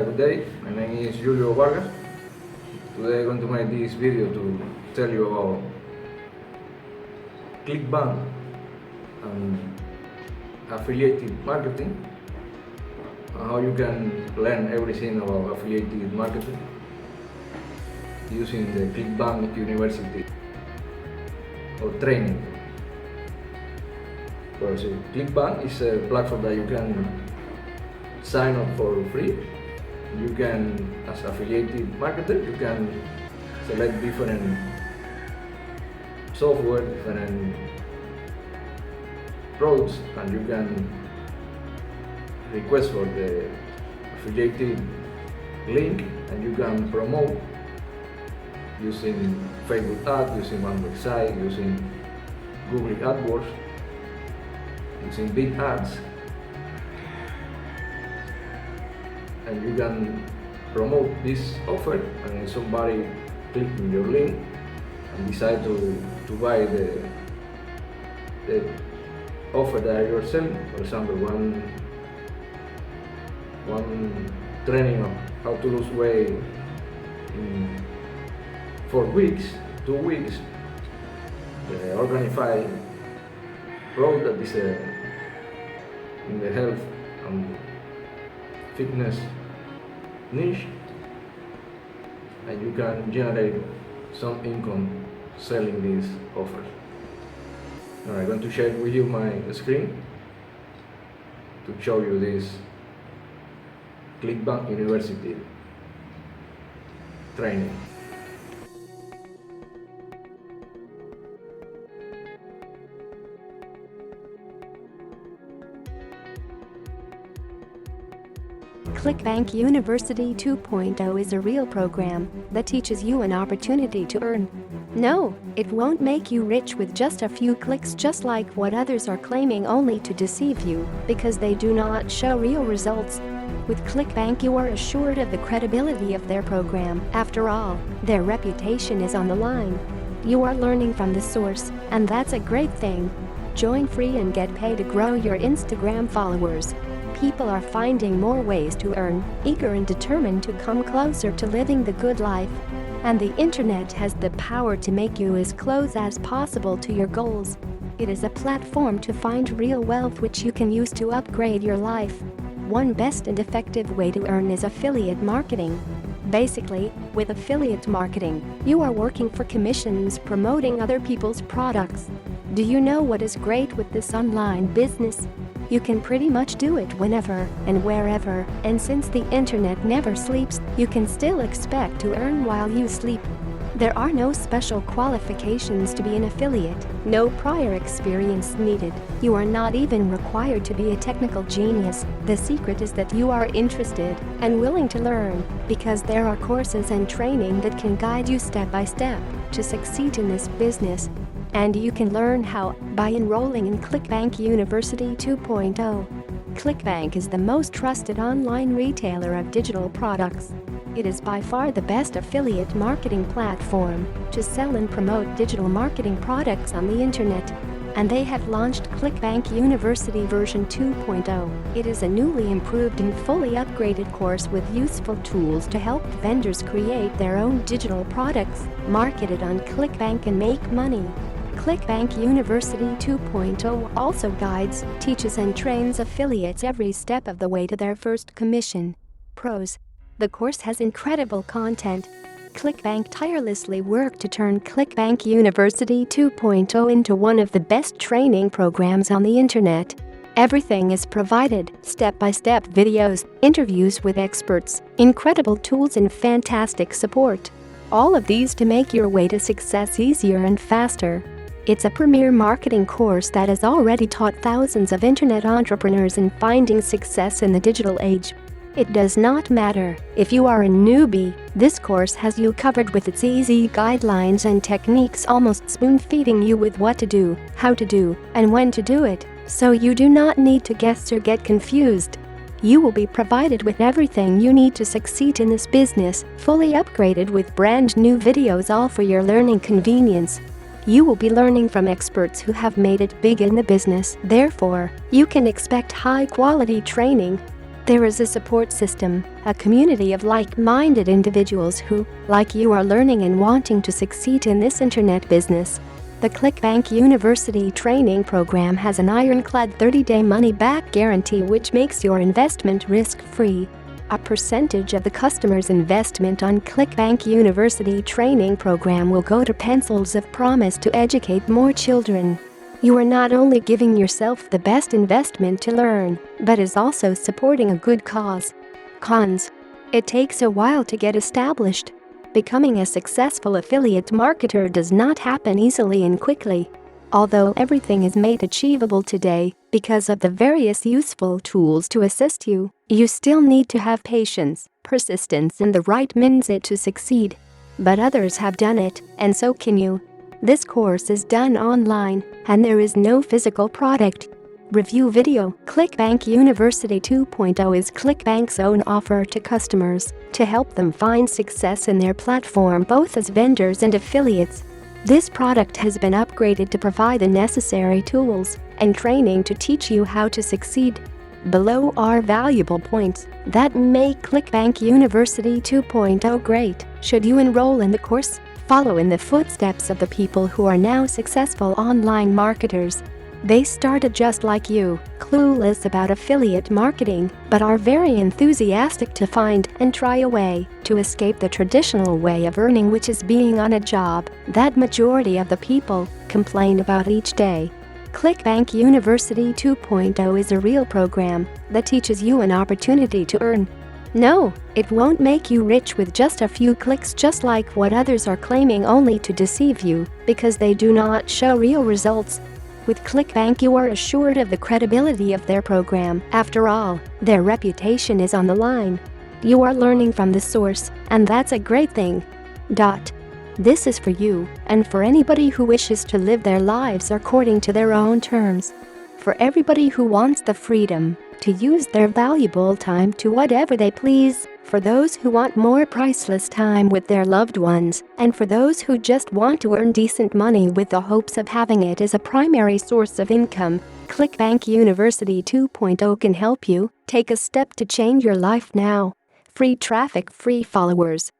good day. My name is Julio Vargas. Today I'm going to make this video to tell you about ClickBank and affiliated marketing, and how you can learn everything about affiliated marketing using the ClickBank University or training. Because ClickBank is a platform that you can sign up for free. You can, as affiliated marketer, you can select different software, different products, and you can request for the affiliated link, and you can promote using Facebook ads, using one website, using Google AdWords, using big ads, and you can promote this offer, and if somebody click on your link and decide to buy the offer that you're selling, for example, one training of how to lose weight in 4 weeks, 2 weeks, the Organifi product that is in the health and fitness niche, and you can generate some income selling these offers. Now I'm going to share with you my screen to show you this ClickBank University training. ClickBank University 2.0 is a real program that teaches you an opportunity to earn. No, it won't make you rich with just a few clicks, just like what others are claiming, only to deceive you, because they do not show real results. With ClickBank, you are assured of the credibility of their program. After all, their reputation is on the line. You are learning from the source, and that's a great thing. Join free and get paid to grow your Instagram followers. People are finding more ways to earn, eager and determined to come closer to living the good life. And the internet has the power to make you as close as possible to your goals. It is a platform to find real wealth which you can use to upgrade your life. One best and effective way to earn is affiliate marketing. Basically, with affiliate marketing, you are working for commissions promoting other people's products. Do you know what is great with this online business? You can pretty much do it whenever and wherever, and since the internet never sleeps, you can still expect to earn while you sleep. There are no special qualifications to be an affiliate, no prior experience needed. You are not even required to be a technical genius. The secret is that you are interested and willing to learn, because there are courses and training that can guide you step by step to succeed in this business. And you can learn how by enrolling in ClickBank University 2.0. ClickBank is the most trusted online retailer of digital products. It is by far the best affiliate marketing platform to sell and promote digital marketing products on the internet. And they have launched ClickBank University version 2.0. It is a newly improved and fully upgraded course with useful tools to help vendors create their own digital products, market it on ClickBank and make money. ClickBank University 2.0 also guides, teaches and trains affiliates every step of the way to their first commission. Pros: the course has incredible content. ClickBank tirelessly worked to turn ClickBank University 2.0 into one of the best training programs on the internet. Everything is provided: step-by-step videos, interviews with experts, incredible tools and fantastic support. All of these to make your way to success easier and faster. It's a premier marketing course that has already taught thousands of internet entrepreneurs in finding success in the digital age. It does not matter if you are a newbie, this course has you covered with its easy guidelines and techniques, almost spoon-feeding you with what to do, how to do, and when to do it, so you do not need to guess or get confused. You will be provided with everything you need to succeed in this business, fully upgraded with brand new videos, all for your learning convenience. You will be learning from experts who have made it big in the business. Therefore, you can expect high-quality training. There is a support system, a community of like-minded individuals who, like you, are learning and wanting to succeed in this internet business. The ClickBank University training program has an ironclad 30-day money-back guarantee which makes your investment risk-free. A percentage of the customer's investment on ClickBank University training program will go to Pencils of Promise to educate more children. You are not only giving yourself the best investment to learn, but is also supporting a good cause. Cons: it takes a while to get established. Becoming a successful affiliate marketer does not happen easily and quickly. Although everything is made achievable today because of the various useful tools to assist you, you still need to have patience, persistence, and the right mindset to succeed. But others have done it, and so can you. This course is done online, and there is no physical product. Review video. ClickBank University 2.0 is ClickBank's own offer to customers to help them find success in their platform both as vendors and affiliates. This product has been upgraded to provide the necessary tools and training to teach you how to succeed. Below are valuable points that make ClickBank University 2.0 great. Should you enroll in the course? Follow in the footsteps of the people who are now successful online marketers. They started just like you, clueless about affiliate marketing, but are very enthusiastic to find and try a way to escape the traditional way of earning, which is being on a job that majority of the people complain about each day. ClickBank University 2.0 is a real program that teaches you an opportunity to earn. No, it won't make you rich with just a few clicks, just like what others are claiming, only to deceive you because they do not show real results. With ClickBank, you are assured of the credibility of their program. After all, their reputation is on the line. You are learning from the source, and that's a great thing. This is for you and for anybody who wishes to live their lives according to their own terms. For everybody who wants the freedom to use their valuable time to whatever they please, for those who want more priceless time with their loved ones, and for those who just want to earn decent money with the hopes of having it as a primary source of income, ClickBank University 2.0 can help you take a step to change your life now. Free traffic, free followers,